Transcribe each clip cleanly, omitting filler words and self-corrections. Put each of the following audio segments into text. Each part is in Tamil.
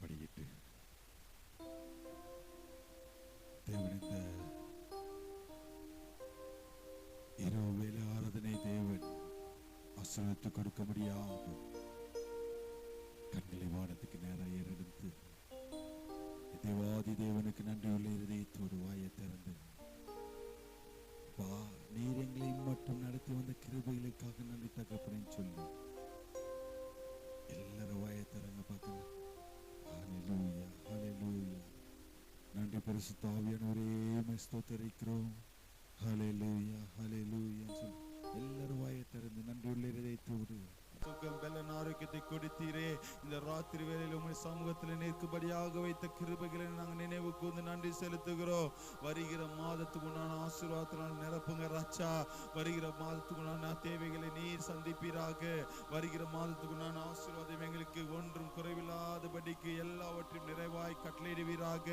படிக்கிட்டு தேவன் இந்த இரவு வேலை ஆராதனை தேவன் ஆசீர்வதித்து கொடுக்க முடியாது. கண்களை வானத்துக்கு நேராக ஏறெடுத்து தேவாதி தேவனுக்கு நன்றியுள்ள இருதயத்தோடு வாயை திறந்து, நீர் எங்களை மட்டும் நடத்தி வந்த கிருபைகளுக்காக நன்றி தகப்பனேன்னு சொல்லி எல்லாரும் வாயை திறங்க பார்க்கலாம். ஹல்லேலூயா, ஹல்லேலூயா. நன்றி பரிசுத்த ஆவியானவரே, ஸ்தோத்திரிக்கிறோம். ஹல்லேலூயா, ஹல்லேலூயா சொல்லி எல்லாரும் வாயை திறந்து நன்றியுள்ள இருதயத்தோடு சுகம் பலன் ஆரோக்கியத்தை கொடுத்தீரே. இந்த ராத்திரி வேளையில் உம்முடைய சமூகத்தில் நிற்கும்படியாக வைத்த கிருபைகளை நாங்கள் நினைவு கூர்ந்து நன்றி செலுத்துகிறோம். வருகிற மாதத்துக்கு உண்டான ஆசீர்வாதத்தினால் நிரப்புங்க ராஜா. வருகிற மாதத்துக்கு உண்டான தேவைகளை நீர் சந்திப்பீராக. வருகிற மாதத்துக்கு உண்டான ஆசீர்வாதம் எங்களுக்கு ஒன்றும் குறைவில்லாதபடிக்கு எல்லாவற்றையும் நிறைவாய் கட்டளையிடுவீராக.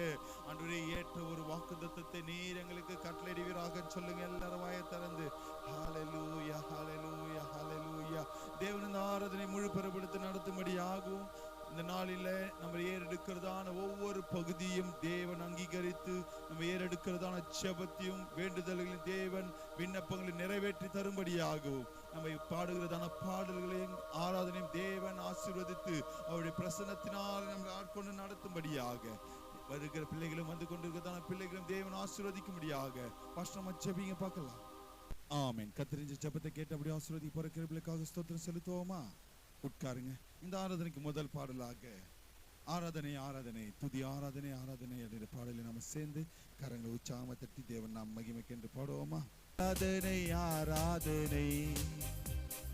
அன்றைய ஏற்ற ஒரு வாக்குத்தத்தத்தை நீர் எங்களுக்கு கட்டளையிடுவீராக சொல்லுங்க எல்லாரும் வாயை திறந்து. ஹல்லேலூயா, ஹல்லேலூயா, ஹல்லேலூயா. தேவன் ஆராதனை முழு பெறப்படுத்தி நடத்தும்படியாகும் இந்த நாளில நம்ம ஏறெடுக்கிறதான ஒவ்வொரு பகுதியும் தேவன் அங்கீகரித்து நம்ம ஏறெடுக்கிறதான ஜெபத்தையும் வேண்டுதல்களையும் தேவன் விண்ணப்பங்களை நிறைவேற்றி தரும்படியாகவும் நம்ம பாடுகிறதான பாடல்களையும் ஆராதனையும் தேவன் ஆசீர்வதித்து அவருடைய பிரசன்னத்தினால் நம்ம ஆட்கொண்டு நடத்தும்படியாக வருகிற பிள்ளைகளும் வந்து கொண்டிருக்கிறதான பிள்ளைகளும் தேவன் ஆசீர்வதிக்கும்படியாக கஷ்டமா ஜெபிங்க பார்க்கலாம். ஆமென். கர்த்தரின் ஜெபத்தை கேட்டபடி ஆசீர்வதி போற கிருபைகளுக்காக ஸ்தோத்திரம் செலுத்துவோமா? உட்காருங்க. இந்த ஆராதனைக்கு முதல் பாடலாக ஆராதனை ஆராதனை துதி ஆராதனை ஆராதனை அப்படின்ற பாடலை நாம சேர்ந்து கரங்களை உற்சாகமா தட்டி தேவன் நாம் மகிமைக்கு என்று பாடுவோமா? ஆராதனை ஆராதனை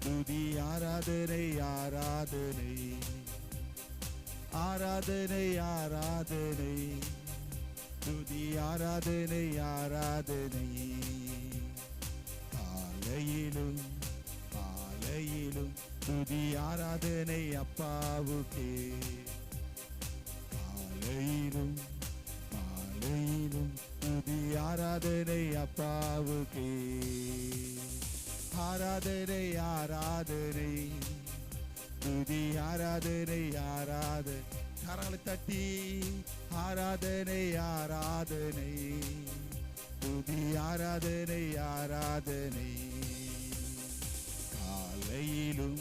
துதி ஆராதனை ஆராதனை ஆராதனை ஆராதனை துதி ஆராதனை ஆராதனை காலையிலும் மாலையிலும் துதி ஆராதனை அப்பாவுக்கே. காலையிலும் மாலையிலும் துதி ஆராதனை அப்பாவுக்கே. ஆராதனை ஆராதனை துதி ஆராதனை ஆராதனை கரங்களை தட்டி ஆராதனை ஆராதனை துதி ஆராதனை ஆராதனை காலையிலும்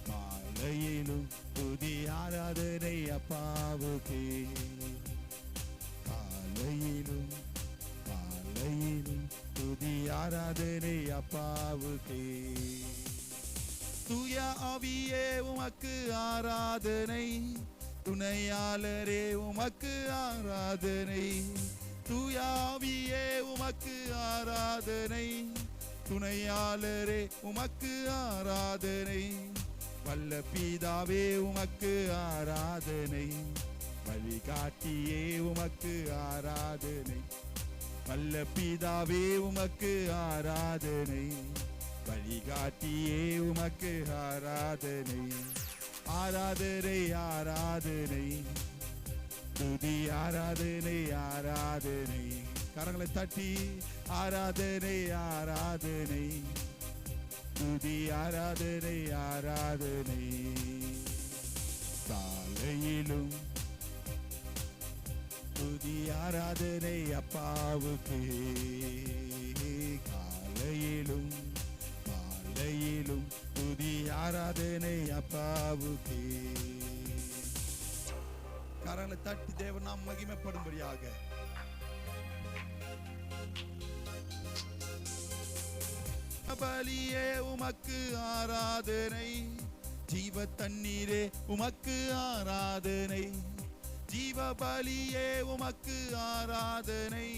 மாலையிலும் துதி ஆராதனை அப்பாவுக்கே. காலையிலும் மாலையிலும் துதி ஆராதனை அப்பாவுக்கே. தூய ஆவியே உமக்கு ஆராதனை, துணையாளரே உமக்கு ஆராதனை. தூய ஆவியே உமக்கு ஆராதனை, துணையாளரே உமக்கு ஆராதனை. வல்ல பிதாவே உமக்கு ஆராதனை, வழிகாட்டியே உமக்கு ஆராதனை. வல்ல பிதாவே உமக்கு ஆராதனை, வழிகாட்டியே உமக்கு ஆராதனை. ஆராதனை ஆராதனை துதி ஆராதனை ஆராதனை கரங்களை தட்டி ஆராதனை ஆராதனை துதி ஆராதனை ஆராதனை. காலையிலும் துதி ஆராதனை அப்பாவுக்கு. காலையிலும் மாலையிலும் துதி ஆராதனை அப்பாவுக்கு. கரங்களை தட்டி தேவன் நாம் மகிமைப்படும்படியாக பலியே உமக்கு ஆராதனை, ஜீவ தண்ணீரே உமக்கு ஆராதனை. ஜீவ பலியே உமக்கு ஆராதனை,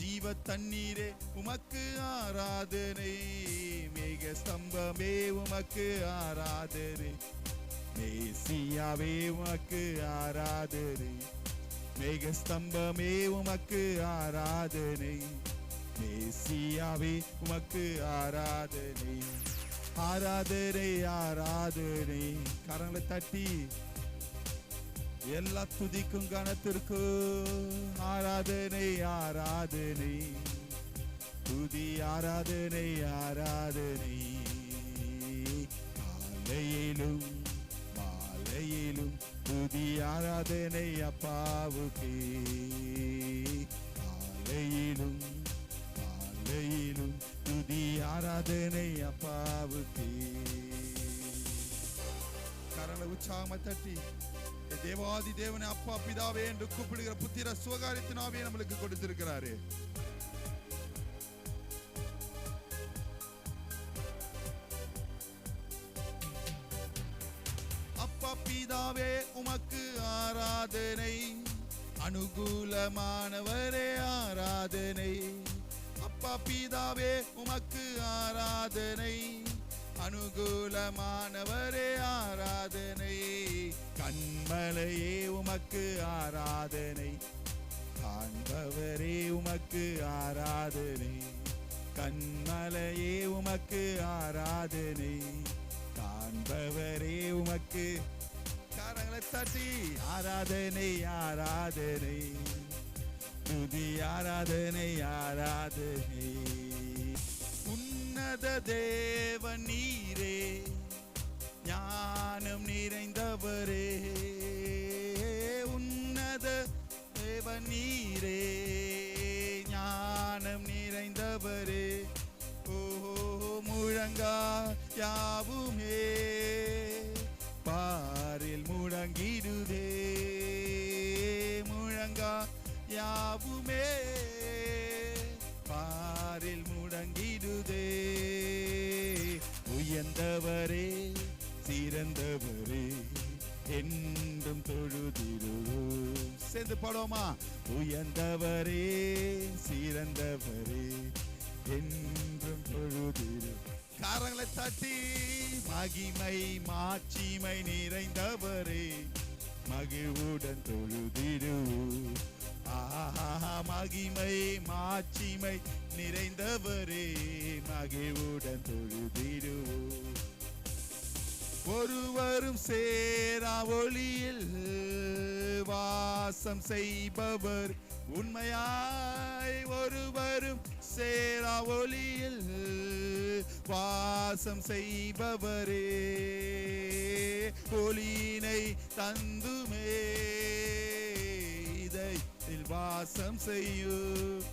ஜீவ தண்ணீரே உமக்கு ஆராதனை. மேக ஸ்தம்பமே உமக்கு ஆராதனை, மேசியாவே உமக்கு ஆராதனை. மேக ஸ்தம்பமே உமக்கு ஆராதனை, மேசியாவே உமக்கு ஆராதனை. ஆராதனை ஆராதனை கரங்களை தட்டி எல்லா துதிக்கும் கனத்திற்கும் ஆராதனை ஆராதனை துதி ஆராதனை ஆராதனை. காலையிலும் மாலையிலும் துதி ஆராதனை ஆராதனை அப்பாவுக்கே. காலையிலும் மாலையிலும் துதி ஆராதனை அப்பாவுக்கே. கரங்களை உற்சாகமா தட்டி தேவாதி தேவனை அப்பா பிதாவே என்று கூப்பிடுகிற புத்திர சுகாரியத்தினாவே நம்மளுக்கு கொடுத்திருக்கிறாரு. அப்பா பிதாவே உமக்கு ஆராதனை, அனுகூலமானவரே ஆராதனை. அப்பா பிதாவே உமக்கு ஆராதனை, அனுகூலமானவரே ஆராதனை. கண்மலையே உமக்கு ஆராதனை, காண்பவரே உமக்கு ஆராதனை. கண்மலையே உமக்கு ஆராதனை, காண்பவரே உமக்கு. கரங்களை தட்டி ஆராதனை ஆராதனை துதி ஆராதனை ஆராதனை. உன்னத தேவன் நீரே, ஞானம் நிறைந்தவரே. உன்னத தேவன் நீரே, ஞானம் நிறைந்தவரே. ஓ முழங்கா யாவுமே பாரில் முழங்கிடுதே. முழங்கா யாவுமே பாரில் முழங்கிடுதே. உயர்ந்தவரே சிறந்தவரே என்றும் தொழுதிடுவோம். சேர்ந்து பாடுவோமா? உயர்ந்தவரே சிறந்தவரே என்றும் தொழுதிடுவோம். காரங்களை தட்டி மகிமை மாட்சிமை நிறைந்தவரே மகிழ்வுடன் தொழுதிடுவோம். ஆஹா மகிமை மாட்சிமை நிறைந்தவரே மகிழ்வுடன் தொழுதிடுவோம். ஒருவரும் சேரா ஒளியில் வாசம் செய்பவர் உண்மையாய். ஒருவரும் சேரா ஒளியில் வாசம் செய்பவரே ஒளியினை தந்துமே இதயத்தில் வாசம் செய்யும்.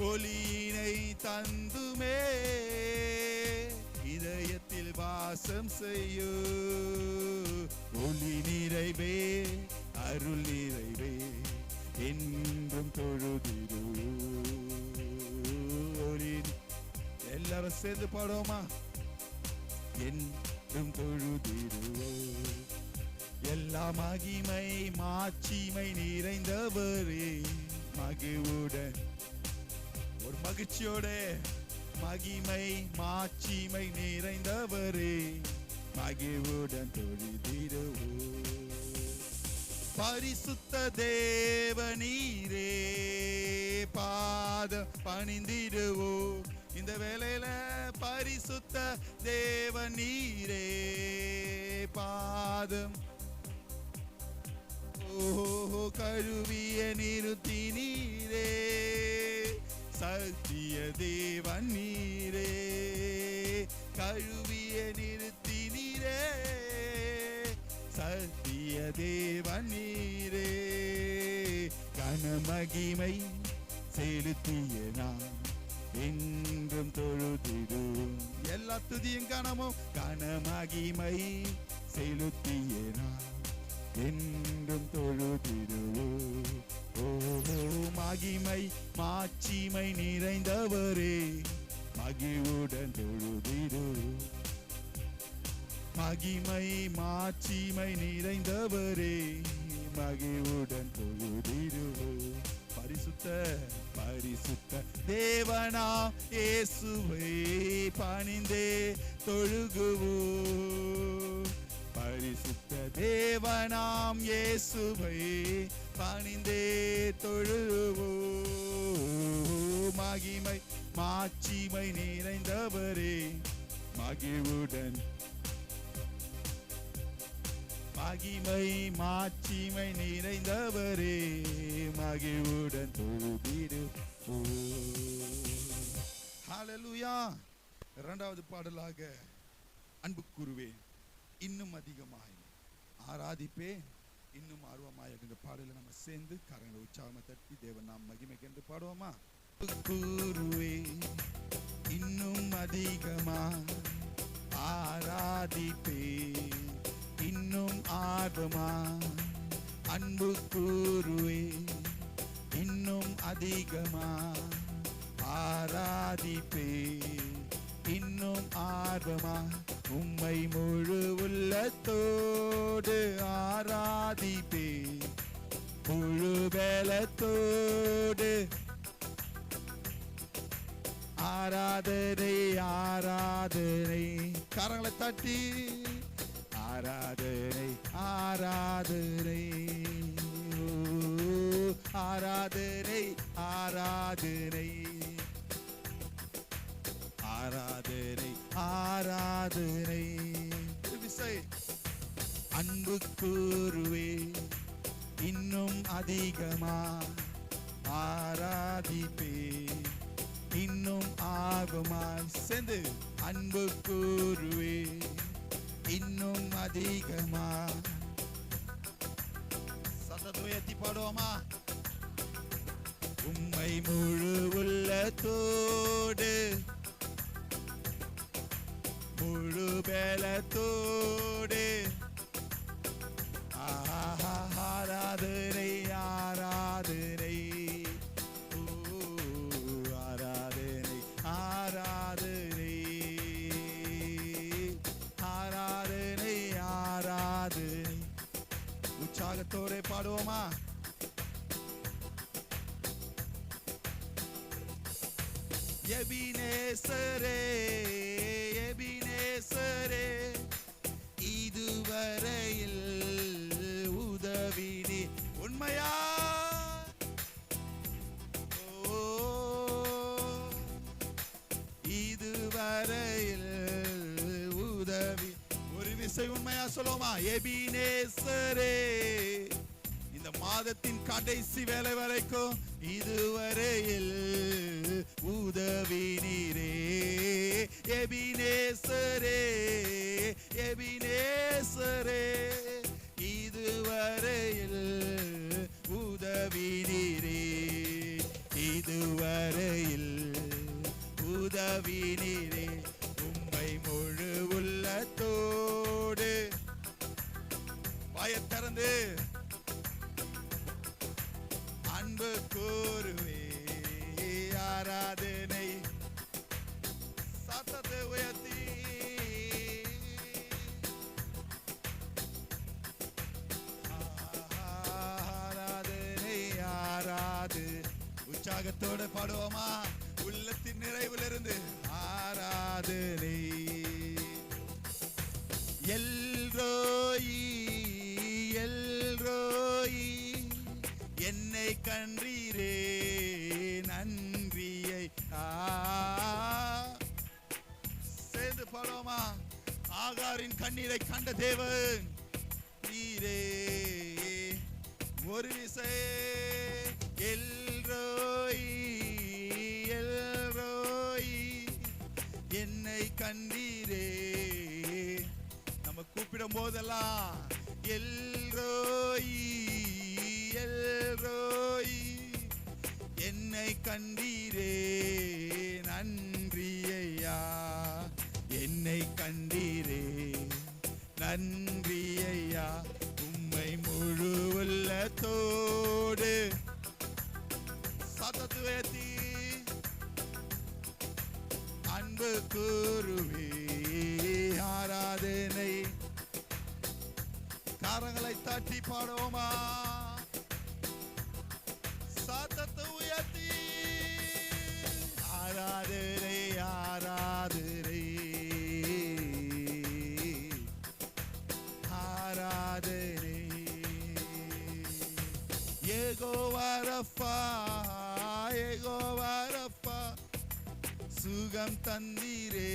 ஒளியினை தந்துமே இதயத்தில் வாசம் செய்யும். ஒளி நிறைவே அருள் நிறைவே என்றும் தொழுதிடுவோம். எல்லாரும் சேர்ந்து பாடுவோமா? என்றும் தொழுதிடுவோம். எல்லா மகிமை மாட்சிமை நிறைந்தவரே மகிழ்வுடன் ஒரு மகிழ்ச்சியோட மகிமை மாட்சிமை நிறைந்தவரே மகிழ்வுடன் தொழுதிடுவோம். பரிசுத்த தேவனீரே பாதம் பணிந்திடுவோம். இந்த வேளையில பரிசுத்த தேவனீரே பாதம் கழுவிய நிறுத்தி நீரே சத்திய தேவன் நீரே. கழுவிய நிறுத்தி நீரே சத்திய தேவன் நீரே. கனமகிமை செலுத்திய நாம் என்றும் தொழுதிடும். எல்லா துதியும் கனமும் கனமகிமை செலுத்திய நாம் என்றும் தொழுதிடுவோம். ஓஹோ மகிமை மாட்சிமை நிறைந்தவரே மகிழ்வுடன் தொழுதிடுவோம். மகிமை மாட்சிமை நிறைந்தவரே மகிழ்வுடன் தொழுதிடுவோம். பரிசுத்த பரிசுத்த தேவனா இயேசுவை பணிந்தே தொழுகுவோம். பரிசுத்த தேவனாம் இயேசுவை பணிந்தே தொழுவோம். மகிமை மாட்சிமை நிறைந்தவரே மகிழ்வுடன் மகிமை மாட்சிமை நிறைந்தவரே மகிழ்வுடன் தொழுதிடுவோம். ஹல்லேலூயா. இரண்டாவது பாடலாக அன்பு கூறுவேன் இன்னும் அதிகமாய் ஆராதிப்பேன் இன்னும் ஆர்வமாய் இந்த பாடல நம்ம சேர்ந்து கரங்களை உற்சாகமா தட்டி தேவன் நாம் மகிமைக்கு என்று பாடுவோமா? கூறுவே இன்னும் அதிகமா ஆராதிப்பே இன்னும் ஆர்வமா அன்பு கூறுவே இன்னும் அதிகமா ஆராதிப்பே இன்னும் ஆர்வமா உம்மை முழு உள்ளத்தோடு ஆராதிப்பே முழு பலத்தோடு ஆராதனை ஆராதனை கரங்களை தட்டி ஆராதனை ஆராதனை ஆராதனை ஆராதனை ஆராதனை ஆராதனை அன்பு கூறுவே இன்னும் அதிகமா ஆராதிப்பே இன்னும் ஆர்வமாய் சேர்ந்து அன்பு கூறுவே இன்னும் அதிகமா சத்தத்தை உயர்த்தி பாடுவோமா? உம்மை முழு உள்ளத்தோடு முழு பலத்தோடு ஆராதனை ஆராதனை ஆராதனை ஆராதனை ஆராதனை ஆராதனை உற்சாகத்தோட பாடுவோமா? எபினேசரே எபினேசரே இதுவரையில் உதவினி உண்மையா இதுவரையில் உதவி ஒரு விசை உண்மையா சொல்லுவோமா? எபினேசரே இந்த மாதத்தின் கடைசி வேலை வரைக்கும் இதுவரையில் உதவி நீரே எபினேசரே எபினேசரே இதுவரையில் உதவி நீரே இதுவரையில் உதவி நீரே உம்மை முழு உள்ளத்தோடு வாயை திறந்து அன்பு கூறுவே ஆராதனை சத்தத்தை உயர்த்தி ஆராதனை ஆராது உற்சாகத்தோட பாடுவோமா? உள்ளத்தின் நிறைவிலிருந்து ஆராதனை எல்ரோயி எல்ரோயி என்னை கன்றீரே நன்றியை சேர்ந்து பாடுவோமா? ஆகாரின் கண்ணீரை கண்ட தேவன் நீரே ஒரு விசை எல்ரோயி எல்ரோயி என்னை கண்டீரே நம்ம கூப்பிடும் போதெல்லாம் எல்ரோயி எல்ரோயி என்னை கண்டீரே நன்றி ஐயா என்னை கண்டீரே நன்றி ஐயா உம்மை முழு உள்ளத்தோடு சத்தத்தை உயர்த்தி அன்பு கூறுவே ஆராதனை கரங்களை தட்டி பாடுவோமா? சத்தத்தை உயர்த்தி ஆராதனை ஆராதனை ஆராதனை யெகோவா ரஃபா யெகோவா ரஃபா சுகம் தந்தீரே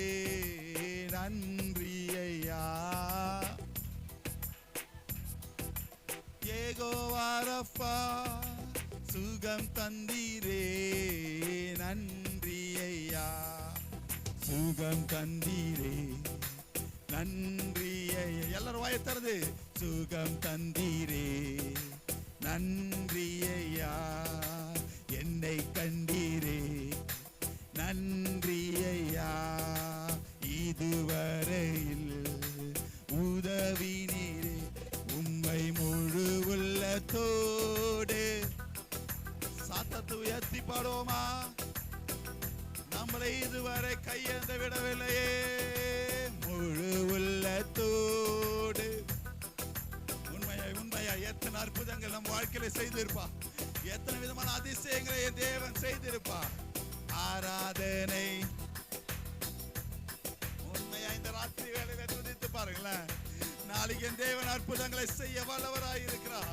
நன்றி ஐயா யெகோவா ரஃபா சுகம் தந்தீரே நன்றி ஐயா சுகம் தந்தீரே நன்றி ஐயா. எல்லாரும் வாயை திறந்து சுகம் தந்தீரே நன்றி ஐயா, என்னை கண்டீரே நன்றி ஐயா, இதுவரையில் உதவினீரே உம்மை முழு உள்ளத்தோடு. சத்தத்தை உயர்த்தி பாடுவோமா? நம்மளை இதுவரை கையேந்த விடவில்லையே, முழு உள்ளத்தோடு. உண்மையா எத்தனை அற்புதங்கள் நம் வாழ்க்கையில செய்திருப்பா, எத்தனை விதமான அதிசயங்களை என் தேவன் செய்திருப்பா. ஆராதனை உண்மையா இந்த ராத்திரி வேளையில துதித்து பாருங்களேன். நாளைக்கு என் தேவன் அற்புதங்களை செய்ய வல்லவராய் இருக்கிறார்.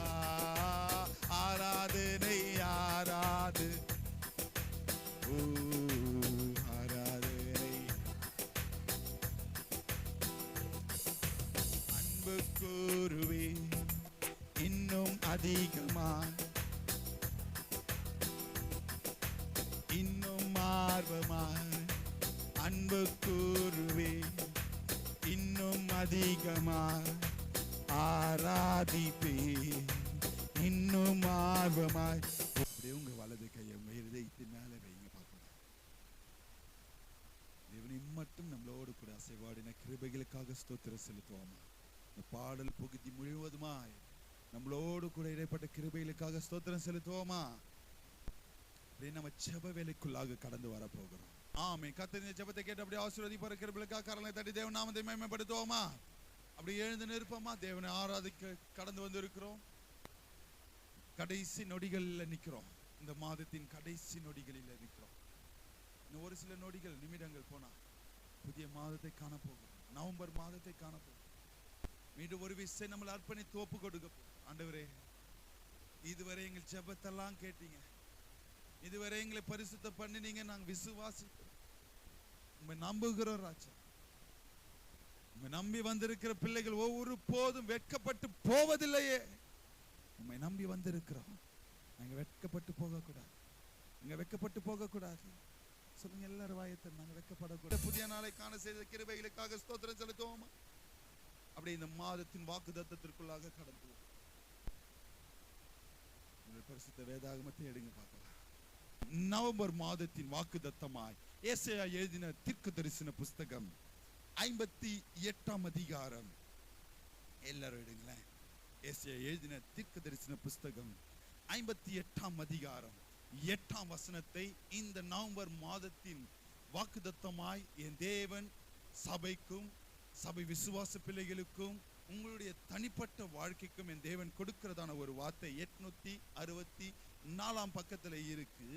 ஆராதனை ஆராது ஆராதனை. அன்பு கூறுவே இன்னும் அதிகமாய், இன்னும் ஆர்வமாய். அன்பு கூறுவே இன்னும் அதிகமாய், ஆராதிப்பே இன்னும் ஆர்வமாய். அப்படியே உங்க வலது கையை உங்க இருதயத்தின் மேல வைங்க பார்க்கலாம். தேவனை மட்டும் நம்மளோடு கூட அசைவாடின கிருபைகளுக்காக ஸ்தோத்திரம் செலுத்துவோமா? இந்த பாடல் பகுதி முழுவதுமாய் நம்மளோடு கூட இடைப்பட்ட கிருபைகளுக்காக ஸ்தோத்திரம் செலுத்துவோமா? நம்ம ஜெப வேலைக்குள்ளாக கடந்து வர போகிறோம். ஆமென். கர்த்தர் இந்த ஜெபத்தை கேட்டு அப்படியே ஆசீர்வதிப்பார். கிருபைகளுக்காக கரங்களை தட்டி தேவன் நாமத்தை மகிமைப்படுத்துவோமா? அப்படி எழுந்து நிற்போமா? தேவனை ஆராதிக்க கடந்து வந்திருக்கிறோம். கடைசி நொடிகளில் நிற்கிறோம். இந்த மாதத்தின் கடைசி நொடிகளில் நிற்கிறோம். இன்னும் ஒரு சில நொடிகள் நிமிடங்கள் போனா புதிய மாதத்தை காணப்போகிறோம். நவம்பர் மாதத்தை காணப்போகிறோம். மீண்டும் ஒரு விஷயம் நம்மளை அர்ப்பணித்து ஒப்பு கொடுக்க போகிறோம். ஆண்டவரே, இதுவரை எங்கள் ஜெபத்தெல்லாம் கேட்டீங்க, இதுவரை எங்களை பரிசுத்த பண்ணினீங்க. நாங்கள் விசுவாசிக்கிறோம், உண்மை நம்புகிறோம் ராஜா. உண்மை நம்பி வந்திருக்கிற பிள்ளைகள் ஒவ்வொரு போதும் வெட்கப்பட்டு போவதில்லையே. உண்மை நம்பி வந்திருக்கிறோம். நாங்க வெட்கப்பட்டு போகக்கூடாது, நாங்க வெட்கப்பட்டு போகக்கூடாது. சொல்லுங்க எல்லாரும் வாயத்தை, நாங்க வெட்கப்படக்கூடாது. புதிய நாளை காண செய்த கிருபைகளுக்காக ஸ்தோத்திரம் செலுத்துவோமா? அப்படி இந்த மாதத்தின் வாக்குத்தத்தத்திற்குள்ளாக கடந்து பரிசுத்த வேதாகமத்தை எடுங்க பார்க்கலாம். நவம்பர் மாதத்தின் வாக்குத்தத்தமாய் ஏசாயா எழுதின தீர்க்க தரிசன புஸ்தகம் 58ஆம் அதிகாரம். எல்லாரும் எடுங்களேன். ஏசாயா எழுதின தீர்க்க தரிசன புஸ்தகம் 58ஆம் அதிகாரம் 8ஆம் வசனத்தை இந்த நவம்பர் மாதத்தின் வாக்குத்தத்தமாய் என் தேவன் சபைக்கும் சபை விசுவாச பிள்ளைகளுக்கும் உங்களுடைய தனிப்பட்ட வாழ்க்கைக்கும் என் தேவன் கொடுக்கிறதான ஒரு வார்த்தை 864ஆம் பக்கத்துல இருக்கு.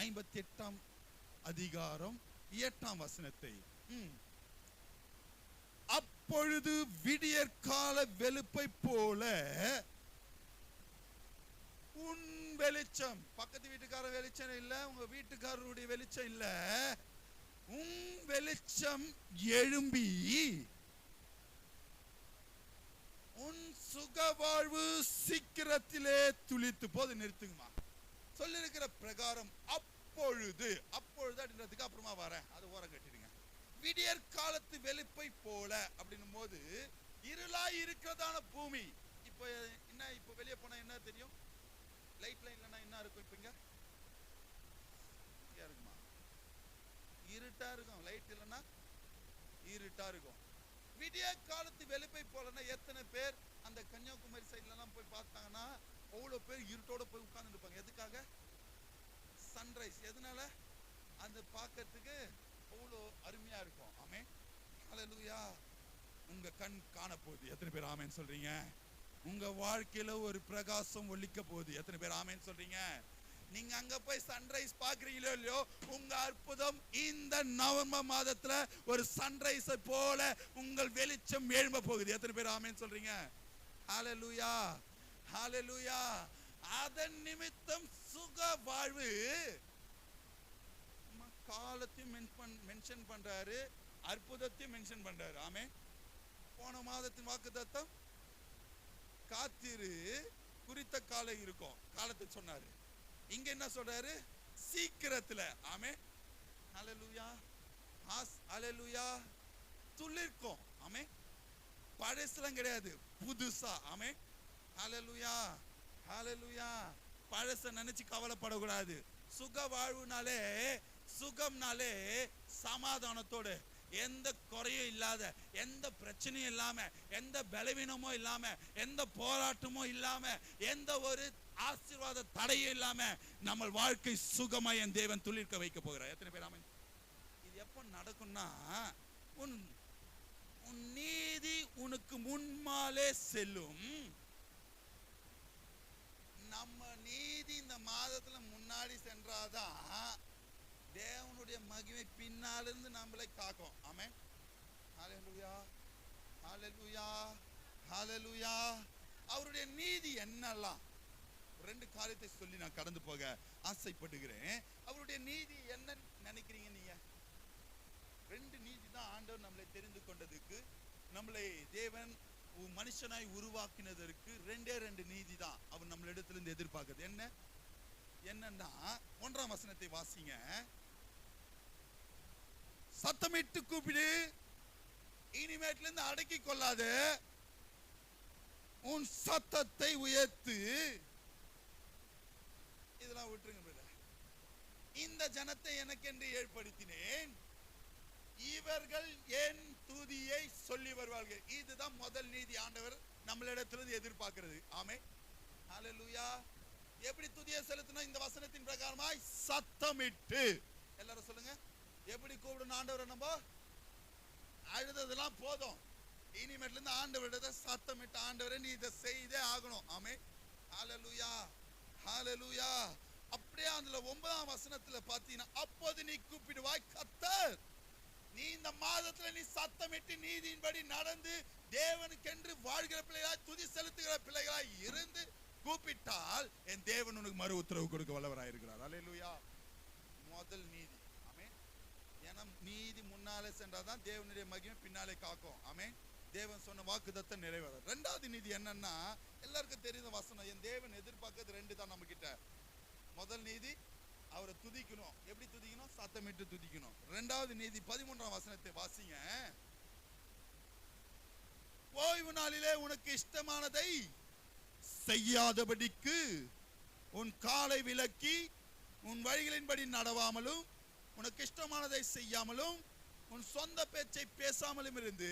58ஆம் அதிகாரம் 8ஆம் வசனத்தை. அப்பொழுது விடியற்கால வெளுப்பை போல உன் வெளிச்சம், பக்கத்து வீட்டுக்கார வெளிச்சம் இல்ல, உங்க வீட்டுக்காரருடைய வெளிச்சம் இல்ல, உன் வெளிச்சம் எழும்பி உன் சுக வாழ்வு சீக்கிரத்திலே துளித்து போது. நிறுத்துங்கம்மா. சொல்லிருக்கிற பிரகாரம் அப்பொழுது, அப்பொழுது அப்படின்றதுக்கு அப்புறமா வரேன், அது ஓரம் கட்டிடுங்க. விடியற் காலத்து வெளுப்பை போல அப்படின்னும் போது இருளாய் இருக்கிறதான பூமி. இப்போ என்ன, இப்போ வெளியே போனா என்ன தெரியும்? லைட் லைன் இல்லைன்னா என்ன இருக்கும்? இப்ப இங்க இருக்குமா? இருட்டா இருக்கும். லைட் இல்லைன்னா இருட்டா இருக்கும். விடிய காலத்து வெளுப்பை போலன்னா எத்தனை பேர் அந்த கன்னியாகுமரி சைட்ல எல்லாம் போய் பார்த்தாங்கன்னா அவ்வளவு பேர் இருட்டோட போய் உட்கார்ந்து இருப்பாங்க. எதுக்காக? சன்ரைஸ். எதனால? அந்த பார்க்கறதுக்கு அவ்வளோ அருமையா இருக்கும். ஆமென். ஹல்லேலூயா. உங்க கண் காண போகுது. எத்தனை பேர் ஆமென் சொல்றீங்க? உங்க வாழ்க்கையில ஒரு பிரகாசம் ஒளிக்க போகுது. எத்தனை பேர் ஆமென் சொல்றீங்க? நீங்க அங்க போய் சன்ரைஸ் பாக்குறீங்களோ இல்லையோ, உங்க அற்புதம் இந்த நவம்பர் மாதத்துல ஒரு சன்ரைஸ் போல உங்கள் வெளிச்சம் எழும்ப போகுது. எத்தனை பேர் ஆமென் சொல்றீங்க? ஹல்லேலூயா, ஹல்லேலூயா. அதன் நிமித்தம் சுக வாழ்வு. காலத்தையும் மென்ஷன் பண்றாரு, அற்புதத்தையும் மென்ஷன் பண்றாரு. ஆமென். போன மாதத்தின் வாக்குத்தத்தம் காத்திரு, குறித்த காலம் இருக்கும், காலத்தை சொன்னாரு. இங்க என்ன சொல்றாரு? சீக்கிரத்துல. ஆமென். ஹல்லேலூயா, ஹல்லேலூயா. துளிர்க்கும். ஆமென். பழசுலாம் கிடையாது, புதுசா. ஆமென். ஹல்லேலூயா, ஹல்லேலூயா. பழச நினைச்சு கவலைப்படக்கூடாது. சுக வாழ்வுனாலே, சுகம்னாலே சமாதானத்தோடு, எந்த குறையும் இல்லாத, எந்த பிரச்சனையும் இல்லாம, எந்த பலவீனமும் இல்லாம, எந்த போராட்டமும் இல்லாம, எந்த ஒரு ஆசீர்வாத தடையும் இல்லாம நம்ம வாழ்க்கை சுகமா என் தேவன் துளிர்க்க வைக்க போகிறார். எத்தனை பேர் ஆமென்? இது எப்ப நடக்கும்னா, உன் நீதி உனக்கு முன்மாலே செல்லும். நம்ம நீதி இந்த மாதத்துல முன்னாடி சென்றாதான் தேவனுடைய மகிமை பின்னாலிருந்து நம்மளை காக்கும். ஆமென். ஹல்லேலூயா, ஹல்லேலூயா, ஹல்லேலூயா. அவருடைய நீதி என்னெல்லாம், ரெண்டு காரியத்தை சொல்லி நான் கடந்து போக ஆசைப்படுகிறேன். அவருடைய நீதி என்ன நினைக்கிறீங்க நீங்க? ரெண்டு நீதி தான் ஆண்டவர் நம்மளை தெரிந்து கொண்டதுக்கு, நம்மளை தேவன் மனுஷனாய் உருவாக்கினதற்கு ரெண்டே ரெண்டு நீதி தான் அவர் நம்மளிடத்திலிருந்து எதிர்பார்க்கிறது. என்னன்னா, 1ஆம் வசனத்தை வாசிங்க. சத்தமிட்டு கூப்பிடு, இனிமேட்ல இருந்து அடக்கி கொள்ளாது, உன் சத்தத்தை உயர்த்து. இதெல்லாம் விட்டுருங்க பிரதர். இந்த ஜனத்தை எனக்கென்று ஏற்படுத்தினேன், இவர்கள் என் துதியை சொல்லி வருவார்கள். இதுதான் முதல் நீதி ஆண்டவர் நம்மளிடத்திலிருந்து எதிர்பார்க்கிறது. ஆமென். ஹல்லேலூயா. எப்படி துதியை செலுத்தணும்? இந்த வசனத்தின் பிரகாரமாய் சத்தமிட்டு. எல்லாரும் சொல்லுங்க, எப்படி கூப்பிடணும் ஆண்டவரை? நம்ம அழுததெல்லாம் போதும், இனிமேட்ல இருந்து ஆண்டவரிடத்தை சத்தமிட்டு, ஆண்டவரை நீ இதை செய்தே ஆகணும். ஆமென். ஹல்லேலூயா, ஹல்லேலூயா. அப்படியே அதுல 9ஆம் வசனத்துல பாத்தீங்கன்னா, அப்போது நீ கூப்பிடுவாய் கர்த்தர். நீ இந்த மாதத்துல நீ சத்தமிட்டு நீதியின்படி நடந்து தேவனுக்கென்று வாழ்கிற பிள்ளைகளாய், துதி செலுத்துகிற பிள்ளைகளாய் இருந்து கூப்பிட்டால் என் தேவன் உனக்கு மறு உத்தரவு கொடுக்க வல்லவராய் இருக்கிறார். அல்லேலூயா. முதல் நீதி. ஆமென். ஏன்னா நீதி முன்னாலே சென்றாதான் தேவனுடைய மகிமை பின்னாலே காக்கும். ஆமென். தேவன் சொன்ன வாக்குத்தத்தம் நிறைவேறும். ரெண்டாவது நீதி என்னன்னா, எல்லாருக்கும் தெரிந்த வசனம், என் தேவன் எதிர்பார்க்கிறது ரெண்டு தான் நம்ம கிட்ட. முதல் நீதி, அவரை துதிக்கணும். எப்படி துதிக்கணும்? சத்தமிட்டு துதிக்கணும். இரண்டாவது நீதி 13ஆம் வசனத்தை வாசிங்க. ஓய்வு நாளிலே உனக்கு இஷ்டமானதை செய்யாதபடிக்கு உன் காலை விலக்கி உன் வழிகளின்படி நடவாமலும், உனக்கு இஷ்டமானதை செய்யாமலும், உன் சொந்த பேச்சை பேசாமலும் இருந்து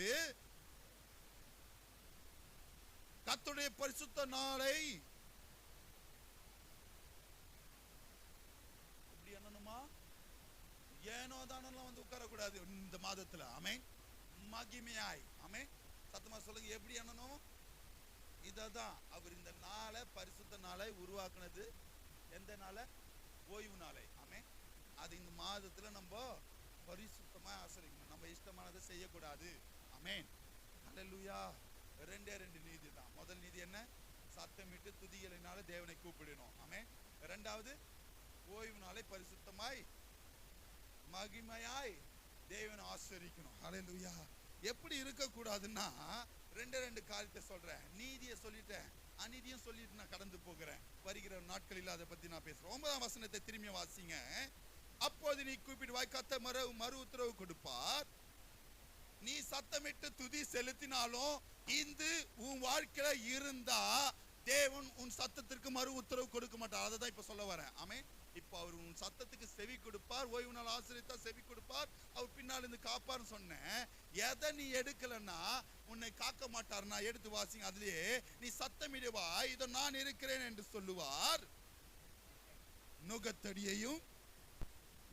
கர்த்தருடைய பரிசுத்த நாளை ஏனோ தானெல்லாம் வந்து உட்காரக்கூடாது இந்த மாதத்துல. ஆமென். மகிமையாய். ஆமென். சத்தமா சொல்லுங்க, எப்படி எண்ணணும்? இததான் அவர் இந்த நாளை, பரிசுத்த நாளை உருவாக்குனது. எந்த நாளை? ஓய்வு நாளை. ஆமென். அது இந்த மாதத்துல நம்ம பரிசுத்தமா ஆசரிக்கணும். நம்ம இஷ்டமானதை செய்யக்கூடாது. ஆமென். ஹல்லேலூயா. ரெண்டே ரெண்டு நீதி தான். முதல் நீதி என்ன? சத்தமிட்டு துதிகளினால தேவனை கூப்பிடணும். ஆமென். இரண்டாவது, ஓய்வு நாளை பரிசுத்தமாய் மகிமையாய் தேவனை ஆசரிக்கணும். ஹல்லேலூயா. எப்படி இருக்க கூடாதுன்னா, ரெண்டு காரியத்தை சொல்றேன். நீதியை சொல்லிட்டேன், அநீதியும் சொல்லிட்டு நான் கடந்து போகிறேன். வருகிற நாட்களில் அதை பத்தி நான் பேசுறேன். 9ஆம் வசனத்தை திரும்பி வாசிங்க. அப்போது நீ கூப்பிடுவாய் கர்த்தர் மறு உத்தரவு கொடுப்பார். நீ சத்தமிட்டு துதி செலுத்தினாலும் இந்த உன் வாழ்க்கையில இருந்தா தேவன் உன் சத்தத்திற்கு மறு உத்தரவு கொடுக்க மாட்டார். அதை தான் இப்ப சொல்ல வரேன். ஆமென். இப்ப அவர் உன் சத்தத்துக்கு செவி கொடுப்பார். ஓய்வு நாள் ஆசிரியத்தா செவி கொடுப்பார். அவர் பின்னால் இருந்து காப்பார்னு சொன்னேன். எதை நீ எடுக்கலன்னா உன்னை காக்க மாட்டார். நான் எடுத்து வாசிங்க. அதுலயே நீ சத்தமிடுவாய், இதோ நான் இருக்கிறேன் என்று சொல்லுவார். நுகத்தடியையும்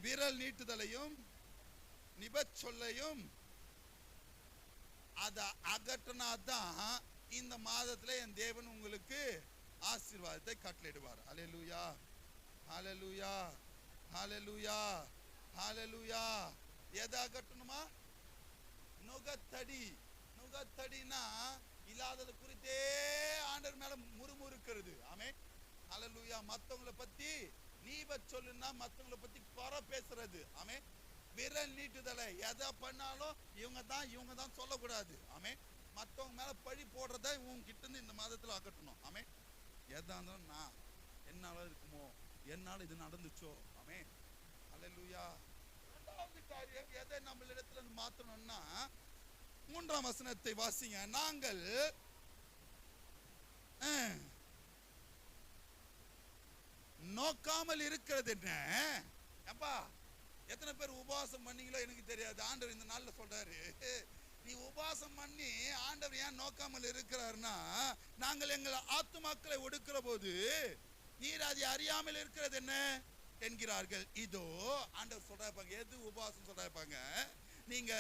விரல் நீட்டுதலையும் நிபச்சொல்லையும் அதை அகற்றினாதான் இந்த மாதத்துல என் தேவன் உங்களுக்கு ஆசீர்வாதத்தை கட்டளையிடுவார். அல்லேலூயா, ஹல்லேலூயா, ஹல்லேலூயா, ஹல்லேலூயா. எதை அகற்றணுமா? நுகத்தடி. நுகத்தடினா இல்லாதது குறித்தே ஆண்டவர் மேல முறுமுறுக்கிறது. ஆமென். ஹல்லேலூயா. மத்தவங்களை பத்தி நீப சொல்லுன்னா மத்தவங்களை பத்தி குறை பேசுறது. ஆமென். விரல் நீட்டுதலை, எதை பண்ணாலும் இவங்க தான் சொல்லக்கூடாது. ஆமென். மத்தவங்க மேல பழி போடுறத உங்ககிட்ட இருந்து இந்த மாதத்துல அகற்றணும். ஆமென். எதா இருந்தாலும் நான் என்னால இருக்குமோ, என்னால இது நடந்துச்சோ. ஆமென். அல்லேலூயா. இரண்டாவது காரியம் எதை நம்மளிடத்துல மாத்தணும்னா, 3 11ஆம் வசனத்தை வாசிங்க. நாங்கள் நோக்காமல் இருக்கிறது என்ன? அப்பா எத்தனை பேர் உபவாசம் பண்ணீங்களோ எனக்கு தெரியாது. ஆண்டவர் இந்த நாள்ல சொல்றாரு, நீ உபவாசம் பண்ணி ஆண்டவர் ஏன் நோக்காமல் இருக்கிறார்னா, நாங்கள் எங்கள் ஆத்துமாக்களை ஒடுக்கிற போது நீர் அதை அறியாமல் இருக்கிறது என்ன என்கிறார்கள். இதோ ஆண்டவர் சொல்றாங்க, எது உபவாசம் சொல்றாங்க, நீங்க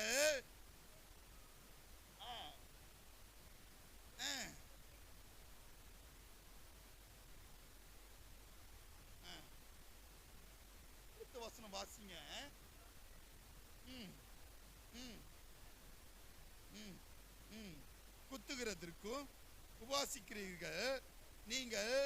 வசனம் வாசிங்க. குத்துகிறதற்கும் உபாசிக்கிறீர்கள் நீங்கள்.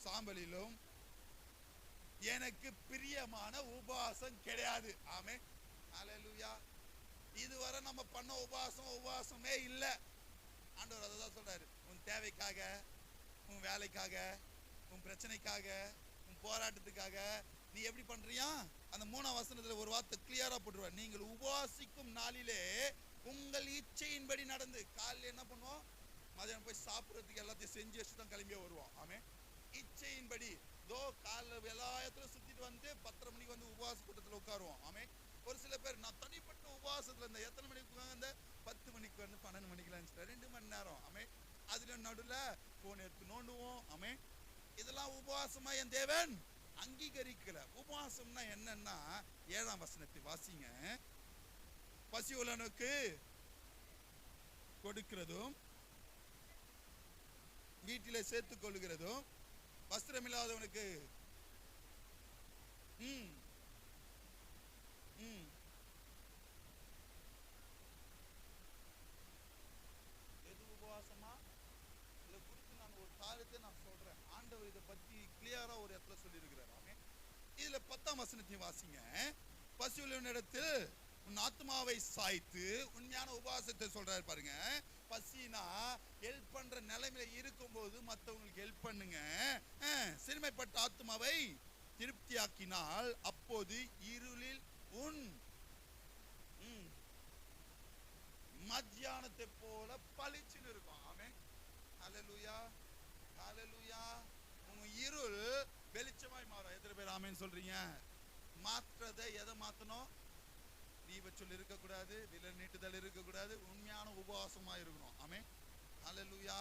சாம்பலிலும் எனக்கு பிரியமான உபவாசம் கிடையாது. ஆமென், ஹல்லேலூயா. இதுவரை நம்ம பண்ண உபவாசமே இல்லை. ஆண்டவர் அதை தான் சொல்றாரு, உன் தேவைக்காக, உன் வேலைக்காக, உன் பிரச்சனைக்காக, உன் போராட்டத்துக்காக நீ எப்படி பண்றியா? அந்த 3ஆம் வசனத்துல ஒரு வார்த்தை கிளியரா போட்டுருவார், நீங்கள் உபவாசிக்கும் நாளிலே உங்கள் இச்சையின்படி நடந்து. காலையில் என்ன பண்ணுவோம், மதியானம் போய் சாப்பிட்றதுக்கு எல்லாத்தையும் செஞ்சு வச்சு தான் கிளம்பியே வருவோம். ஆமென், இச்சையின்படி. தோ காலைல எல்லா இடத்துல சுத்திட்டு வந்து 10:30 மணிக்கு வந்து உபவாச கூட்டத்தில் உட்காருவோம். ஆமென். ஒரு சில பேர் நான் தனிப்பட்ட உபவாசத்துல இருந்த எத்தனை மணிக்கு வந்து 10 மணிக்கு வந்து 12 மணிக்கு லஞ்ச் 2 மணி நேரம். ஆமென். அதுல நடுவில் போன் எடுத்து நோண்டுவோம். ஆமென். இதெல்லாம் உபவாசமா என் தேவன் அங்கீகரிக்கல. உபவாசம்னா என்னன்னா 7ஆம் வசனத்தை வாசிங்க. பசி உள்ளவனுக்கு கொடுக்கிறதும், வீட்டிலே சேர்த்துக் கொள்கிறதும், வஸ்திரமில்லாதவனுக்கு எது உபவாசமா இதை குறித்து நான் ஒரு காரியத்தை நான் சொல்றேன். ஆண்டவர் இதை பத்தி கிளியரா ஒரு இடத்துல சொல்லி இருக்கிறார். ஆமென். இதுல 10ஆம் வசனத்தையும் வாசிங்க. பசி உள்ளவனிடத்தில் உன் ஆத்மாவை சாய்த்து உண்மையான உபவாசத்தை சொல்றாரு பாருங்க. பசினா ஹெல்ப் பண்ற நிலைமையில இருக்கும் போது மற்றவங்களுக்கு ஹெல்ப் பண்ணுங்க. சிறுமைப்பட்ட ஆத்மாவை திருப்தியாக்கினால் அப்போது இருளில் உன் மத்தியானத்தை போல பளிச்சுன்னு இருக்கும். ஆமென், ஹல்லேலூயா, ஹல்லேலூயா. உங்க இருள் வெளிச்சமாய் மாறும். எத்தனை பேர் ஆமென் சொல்றீங்க? மாற்றதை எதை மாத்தணும்? தீபச்சொல் இருக்கக்கூடாது, விரல் நீட்டுதல் இருக்கக்கூடாது, உண்மையான உபவாசமா இருக்கணும். ஆமென், ஹல்லேலூயா.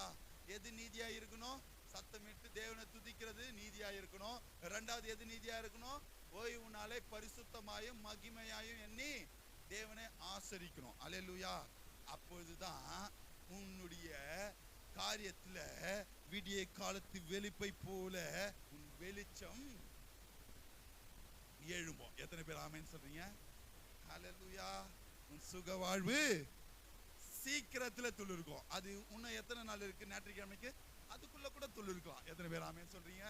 எது நீதியா இருக்கணும்? சத்தமிட்டு தேவனை துதிக்கிறது நீதியா இருக்கணும். 2வது எது நீதியா இருக்கணும்? ஓய்வு நாளை பரிசுத்தமாயும் மகிமையாயும் எண்ணி தேவனை ஆசரிக்கணும். ஹல்லேலூயா. அப்பொழுதுதான் உன்னுடைய காரியத்துல விடிய காலத்து வெளிப்பை போல உன் வெளிச்சம் எழும்போம். எத்தனை பேர் ஆமென் சொல்றீங்க? ஹல்லேலூயா. உன் சுக வாழ்வு சீக்கிரத்துல துளிர்க்கும். அது இன்னும் எத்தனை நாள் இருக்கு? ஞாயிற்றுக்கிழமைக்கு அதுக்குள்ள கூட துளிர்க்கலாம். எத்தனை பேர் ஆமென் சொல்றீங்க?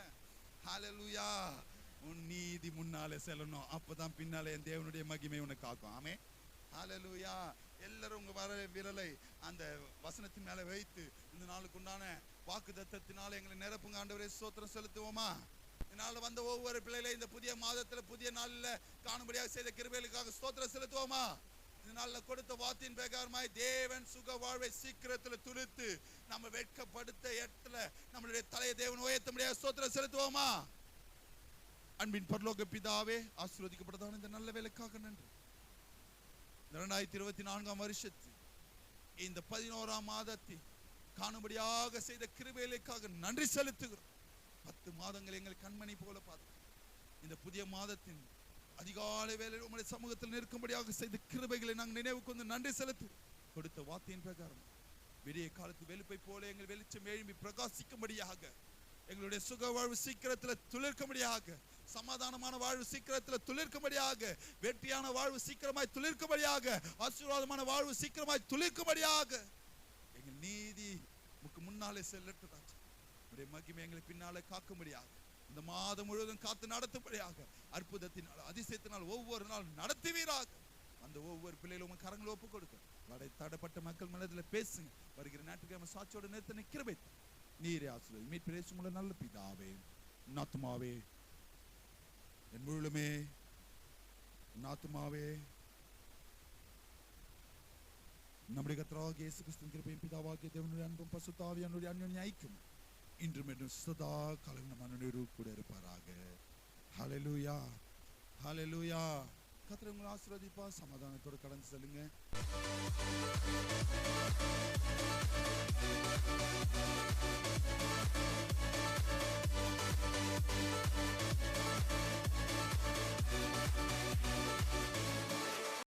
ஹல்லேலூயா. உன் நீதி முன்னாலே செல்லணும், அப்பதான் பின்னாலே என் தேவனுடைய மகிமை உனக்கு காக்கும். ஆமென், ஹல்லேலூயா. எல்லாரும் உங்க விரலை அந்த வசனத்தின் மேல வைத்து இந்த நாளுக்கு உண்டான வாக்குத்தத்தத்தினால எங்களை நிரப்புங்க. ஆண்டவரே ஸ்தோத்திரம் செலுத்துவோமா? இதனால வந்த ஒவ்வொரு பிள்ளைகளை இந்த புதிய மாதத்துல புதிய நாளில் காணும்படியாக செய்த கிருபைகளுக்காக ஸ்தோத்திரம் செலுத்துவோமா? இதனால கொடுத்த வார்த்தையின் பிரகாரமாய் தேவன் சுக வாழ்வை சீக்கிரத்துல துளிர்த்து நம்ம வெட்கப்படுத்த இடத்துல நம்மளுடைய தலையை தேவன் உயர்த்த முடியாது. ஸ்தோத்திரம் செலுத்துவோமா? அன்பின் பரலோக பிதாவே, ஆசீர்வதிக்கப்பட்டதான இந்த நல்ல வேலைக்காக நன்றி. 2024ஆம் வருஷத்தில் இந்த 11ஆம் மாதத்தில் காணும்படியாக செய்த கிருபைகளுக்காக நன்றி செலுத்துகிறோம். 10 மாதங்கள் எங்கள் கண்மணி போல பார்த்து இந்த புதிய மாதத்தின் அதிகாலை வேளையில் உம்முடைய சமூகத்தில் நிற்கும்படியாக செய்த கிருபைகளை நாங்கள் நினைவு கொண்டு நன்றி செலுத்து. கொடுத்த வார்த்தையின் பிரகாரம் விடிய காலத்து வெளிப்பை போல எங்கள் வெளிச்சம் எழும்பி பிரகாசிக்கும்படியாக, எங்களுடைய சுக வாழ்வு சீக்கிரத்தில் துளிர்க்கும்படியாக, சமாதானமான வாழ்வு சீக்கிரத்தில் துளிர்க்கும்படியாக, வெற்றியான வாழ்வு சீக்கிரமாய் துளிர்க்கும்படியாக, ஆசீர்வாதமான வாழ்வு சீக்கிரமாய் துளிர்க்கும்படியாக எங்கள் நீதி முன்னாலே செல்லட்டும். மகிமை எங்களை பின்னாலே காக்கும்படியாக, இந்த மாதம் முழுவதும் காத்து நடத்தும்படியாக, அற்புதத்தினால் அதிசயத்தினால் ஒவ்வொரு நாள் நடத்துவீராக. அந்த ஒவ்வொரு பிள்ளைகளும் கரங்களை ஒப்புக் கொடுக்க தடைப்பட்ட மக்கள் மனதில் பேசுங்க. வருகிற ஞாயிற்றுக்கிழமை சாட்சியோட நேரத்தை கிருபை நீரே ஆசீர்வதி. மீட் பேசுங்கள நல்ல பிதாவே. என் ஆத்துமாவே, என் முழுமே, என் ஆத்துமாவே, நம்முடைய கர்த்தராகிய இயேசு கிறிஸ்துவின் கிருபையும் பிதாவாகிய தேவனுடைய அன்பும் பரிசுத்த ஆவியானவருடைய அன்யோன்ய ஐக்கியமும் இன்றும் என்றும் சதா காலம் நம் அனைவரோடு கூட இருப்பாராக. ஹல்லேலூயா, ஹல்லேலூயா. கர்த்தர் உங்களை ஆசீர்வதிப்பார். சமாதானத்தோடு கடந்து செல்லுங்க.